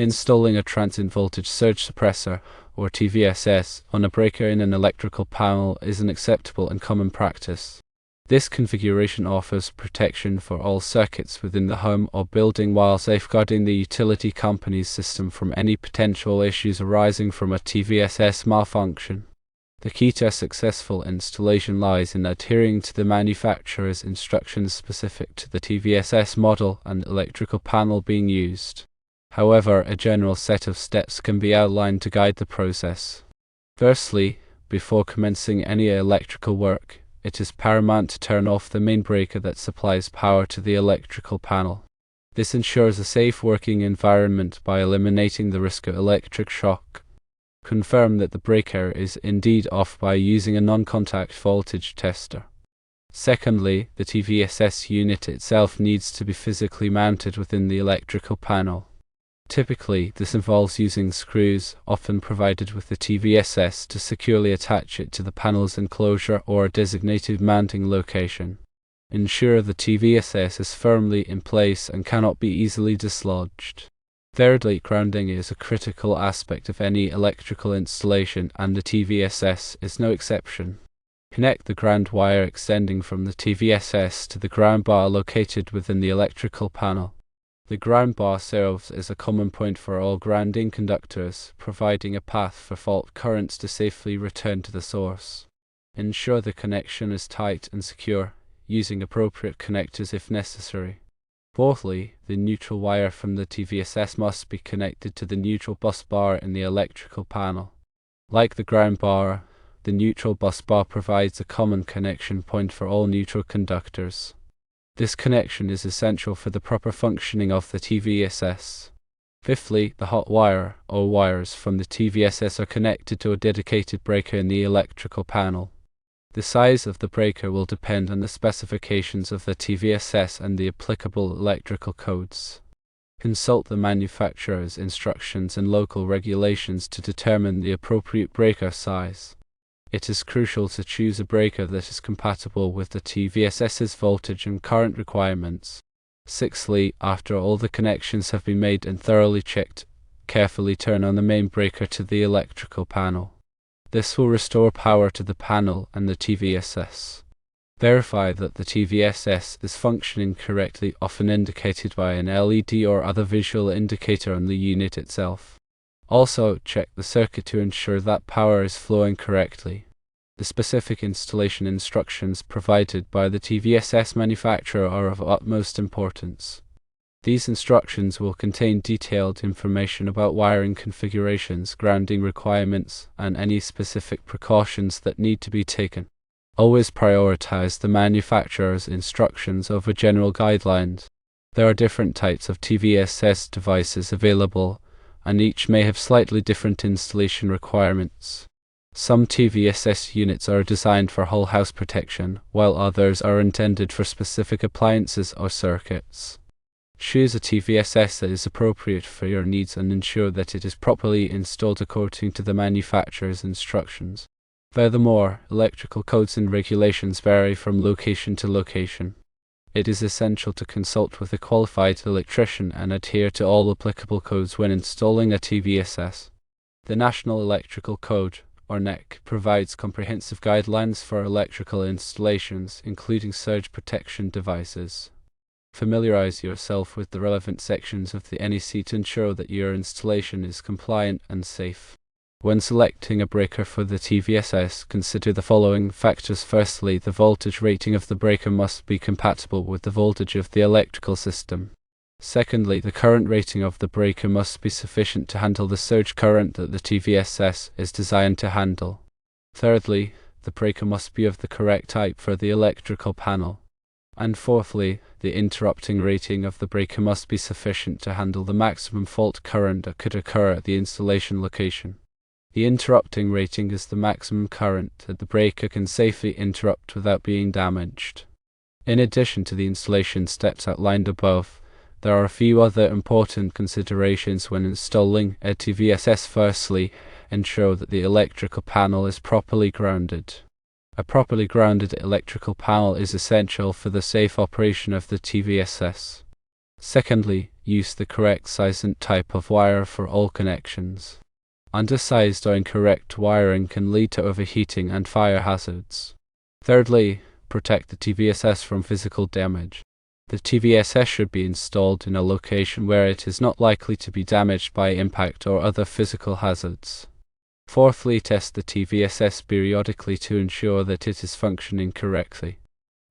Installing a transient voltage surge suppressor, or TVSS, on a breaker in an electrical panel is an acceptable and common practice. This configuration offers protection for all circuits within the home or building while safeguarding the utility company's system from any potential issues arising from a TVSS malfunction. The key to a successful installation lies in adhering to the manufacturer's instructions specific to the TVSS model and electrical panel being used. However, a general set of steps can be outlined to guide the process. Firstly, before commencing any electrical work, it is paramount to turn off the main breaker that supplies power to the electrical panel. This ensures a safe working environment by eliminating the risk of electric shock. Confirm that the breaker is indeed off by using a non-contact voltage tester. Secondly, the TVSS unit itself needs to be physically mounted within the electrical panel. Typically, this involves using screws, often provided with the TVSS, to securely attach it to the panel's enclosure or a designated mounting location. Ensure the TVSS is firmly in place and cannot be easily dislodged. Thirdly, grounding is a critical aspect of any electrical installation, and the TVSS is no exception. Connect the ground wire extending from the TVSS to the ground bar located within the electrical panel. The ground bar serves as a common point for all grounding conductors, providing a path for fault currents to safely return to the source. Ensure the connection is tight and secure, using appropriate connectors if necessary. Fourthly, the neutral wire from the TVSS must be connected to the neutral bus bar in the electrical panel. Like the ground bar, the neutral bus bar provides a common connection point for all neutral conductors. This connection is essential for the proper functioning of the TVSS. Fifthly, the hot wire, or wires from the TVSS, are connected to a dedicated breaker in the electrical panel. The size of the breaker will depend on the specifications of the TVSS and the applicable electrical codes. Consult the manufacturer's instructions and local regulations to determine the appropriate breaker size. It is crucial to choose a breaker that is compatible with the TVSS's voltage and current requirements. Sixthly, after all the connections have been made and thoroughly checked, carefully turn on the main breaker to the electrical panel. This will restore power to the panel and the TVSS. Verify that the TVSS is functioning correctly, often indicated by an LED or other visual indicator on the unit itself. Also, check the circuit to ensure that power is flowing correctly. The specific installation instructions provided by the TVSS manufacturer are of utmost importance. These instructions will contain detailed information about wiring configurations, grounding requirements, and any specific precautions that need to be taken. Always prioritize the manufacturer's instructions over general guidelines. There are different types of TVSS devices available, and each may have slightly different installation requirements. Some TVSS units are designed for whole house protection, while others are intended for specific appliances or circuits. Choose a TVSS that is appropriate for your needs and ensure that it is properly installed according to the manufacturer's instructions. Furthermore, electrical codes and regulations vary from location to location. It is essential to consult with a qualified electrician and adhere to all applicable codes when installing a TVSS. The National Electrical Code, or NEC, provides comprehensive guidelines for electrical installations, including surge protection devices. Familiarize yourself with the relevant sections of the NEC to ensure that your installation is compliant and safe. When selecting a breaker for the TVSS, consider the following factors. Firstly, the voltage rating of the breaker must be compatible with the voltage of the electrical system. Secondly, the current rating of the breaker must be sufficient to handle the surge current that the TVSS is designed to handle. Thirdly, the breaker must be of the correct type for the electrical panel. And fourthly, the interrupting rating of the breaker must be sufficient to handle the maximum fault current that could occur at the installation location. The interrupting rating is the maximum current that the breaker can safely interrupt without being damaged. In addition to the installation steps outlined above, there are a few other important considerations when installing a TVSS. Firstly, ensure that the electrical panel is properly grounded. A properly grounded electrical panel is essential for the safe operation of the TVSS. Secondly, Use the correct size and type of wire for all connections. Undersized or incorrect wiring can lead to overheating and fire hazards. Thirdly, protect the TVSS from physical damage. The TVSS should be installed in a location where it is not likely to be damaged by impact or other physical hazards. Fourthly, test the TVSS periodically to ensure that it is functioning correctly.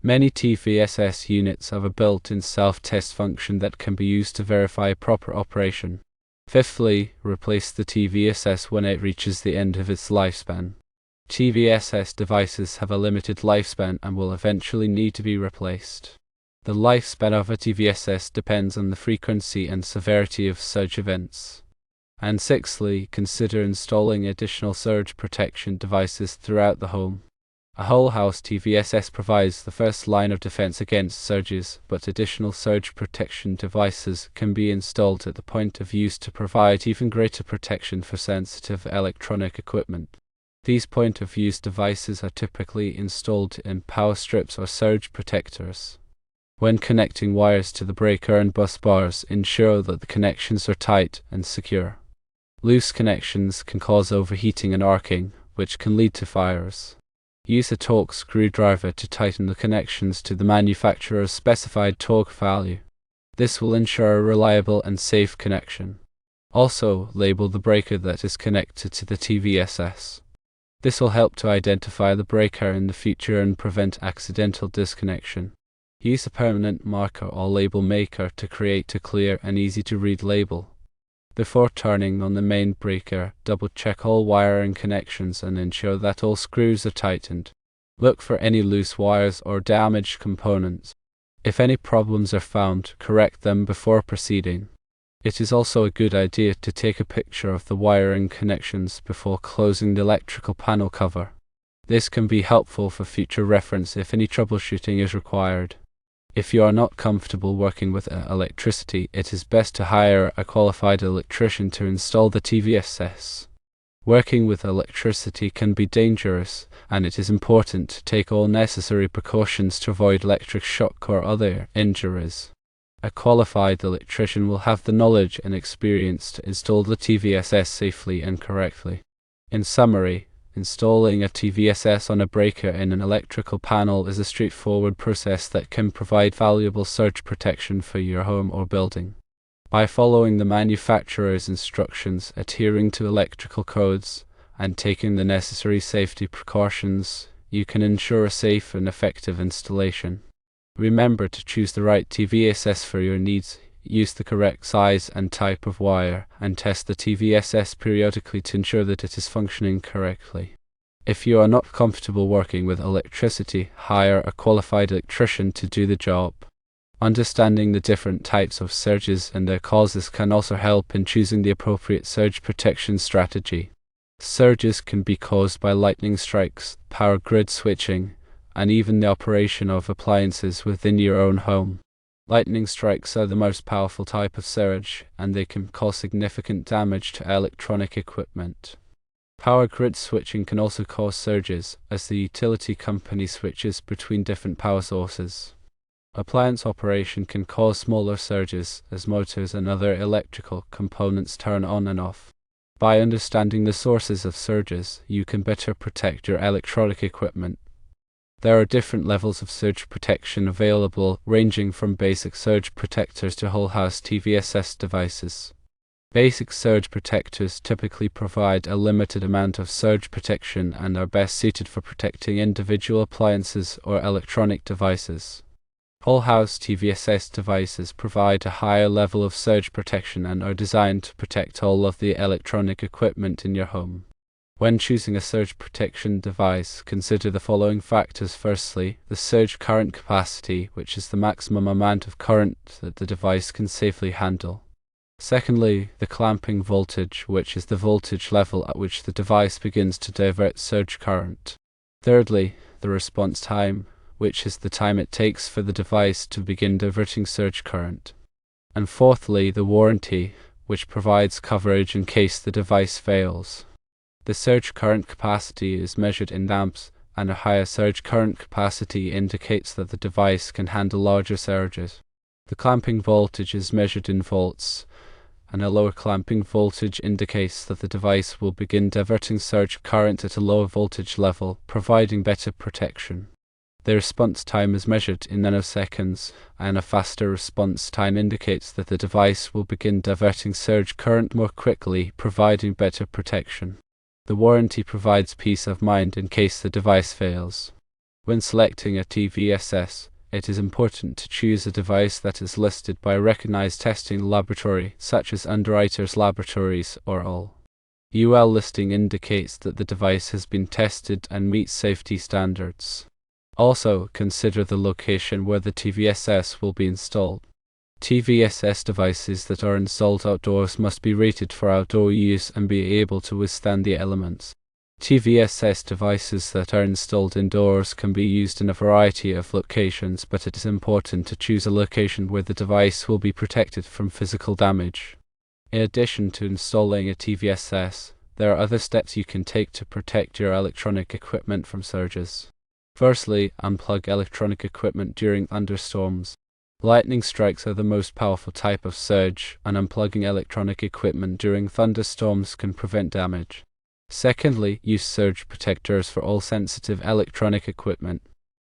Many TVSS units have a built-in self-test function that can be used to verify proper operation. Fifthly, replace the TVSS when it reaches the end of its lifespan. TVSS devices have a limited lifespan and will eventually need to be replaced. The lifespan of a TVSS depends on the frequency and severity of surge events. And sixthly, consider installing additional surge protection devices throughout the home. A whole house TVSS provides the first line of defense against surges, but additional surge protection devices can be installed at the point of use to provide even greater protection for sensitive electronic equipment. These point-of-use devices are typically installed in power strips or surge protectors. When connecting wires to the breaker and bus bars, ensure that the connections are tight and secure. Loose connections can cause overheating and arcing, which can lead to fires. Use a torque screwdriver to tighten the connections to the manufacturer's specified torque value. This will ensure a reliable and safe connection. Also, label the breaker that is connected to the TVSS. This will help to identify the breaker in the future and prevent accidental disconnection. Use a permanent marker or label maker to create a clear and easy-to-read label. Before turning on the main breaker, double-check all wiring connections and ensure that all screws are tightened. Look for any loose wires or damaged components. If any problems are found, correct them before proceeding. It is also a good idea to take a picture of the wiring connections before closing the electrical panel cover. This can be helpful for future reference if any troubleshooting is required. If you are not comfortable working with electricity, it is best to hire a qualified electrician to install the TVSS. Working with electricity can be dangerous, and it is important to take all necessary precautions to avoid electric shock or other injuries. A qualified electrician will have the knowledge and experience to install the TVSS safely and correctly. In summary, installing a TVSS on a breaker in an electrical panel is a straightforward process that can provide valuable surge protection for your home or building. By following the manufacturer's instructions, adhering to electrical codes, and taking the necessary safety precautions, you can ensure a safe and effective installation. Remember to choose the right TVSS for your needs. Use the correct size and type of wire, and test the TVSS periodically to ensure that it is functioning correctly. If you are not comfortable working with electricity, hire a qualified electrician to do the job. Understanding the different types of surges and their causes can also help in choosing the appropriate surge protection strategy. Surges can be caused by lightning strikes, power grid switching, and even the operation of appliances within your own home. Lightning strikes are the most powerful type of surge, and they can cause significant damage to electronic equipment. Power grid switching can also cause surges, as the utility company switches between different power sources. Appliance operation can cause smaller surges, as motors and other electrical components turn on and off. By understanding the sources of surges, you can better protect your electronic equipment. There are different levels of surge protection available, ranging from basic surge protectors to whole house TVSS devices. Basic surge protectors typically provide a limited amount of surge protection and are best suited for protecting individual appliances or electronic devices. Whole house TVSS devices provide a higher level of surge protection and are designed to protect all of the electronic equipment in your home. When choosing a surge protection device, consider the following factors. Firstly, the surge current capacity, which is the maximum amount of current that the device can safely handle. Secondly, the clamping voltage, which is the voltage level at which the device begins to divert surge current. Thirdly, the response time, which is the time it takes for the device to begin diverting surge current. And fourthly, the warranty, which provides coverage in case the device fails. The surge current capacity is measured in amps, and a higher surge current capacity indicates that the device can handle larger surges. The clamping voltage is measured in volts, and a lower clamping voltage indicates that the device will begin diverting surge current at a lower voltage level, providing better protection. The response time is measured in nanoseconds, and a faster response time indicates that the device will begin diverting surge current more quickly, providing better protection. The warranty provides peace of mind in case the device fails. When selecting a TVSS, it is important to choose a device that is listed by a recognized testing laboratory, such as Underwriters Laboratories or UL. UL listing indicates that the device has been tested and meets safety standards. Also, consider the location where the TVSS will be installed. TVSS devices that are installed outdoors must be rated for outdoor use and be able to withstand the elements. TVSS devices that are installed indoors can be used in a variety of locations, but it is important to choose a location where the device will be protected from physical damage. In addition to installing a TVSS, there are other steps you can take to protect your electronic equipment from surges. Firstly, unplug electronic equipment during thunderstorms. Lightning strikes are the most powerful type of surge, and unplugging electronic equipment during thunderstorms can prevent damage. Secondly, use surge protectors for all sensitive electronic equipment.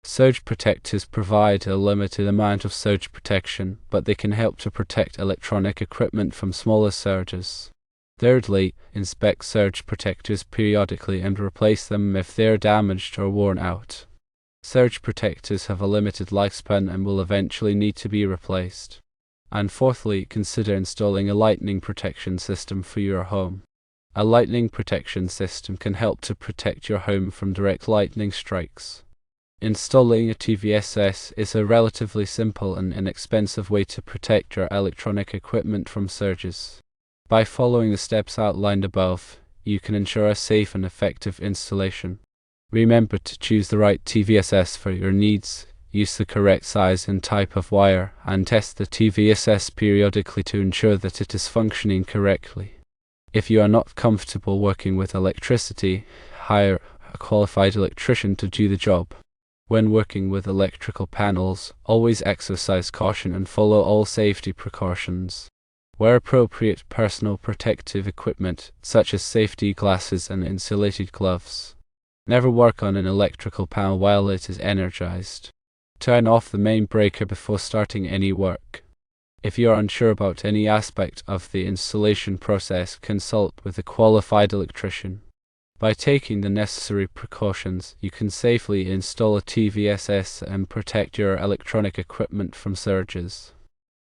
Surge protectors provide a limited amount of surge protection, but they can help to protect electronic equipment from smaller surges. Thirdly, inspect surge protectors periodically and replace them if they are damaged or worn out. Surge protectors have a limited lifespan and will eventually need to be replaced. And fourthly, consider installing a lightning protection system for your home. A lightning protection system can help to protect your home from direct lightning strikes. Installing a TVSS is a relatively simple and inexpensive way to protect your electronic equipment from surges. By following the steps outlined above, you can ensure a safe and effective installation. Remember to choose the right TVSS for your needs, use the correct size and type of wire, and test the TVSS periodically to ensure that it is functioning correctly. If you are not comfortable working with electricity, hire a qualified electrician to do the job. When working with electrical panels, always exercise caution and follow all safety precautions. Wear appropriate personal protective equipment, such as safety glasses and insulated gloves. Never work on an electrical panel while it is energized. Turn off the main breaker before starting any work. If you are unsure about any aspect of the installation process, consult with a qualified electrician. By taking the necessary precautions, you can safely install a TVSS and protect your electronic equipment from surges.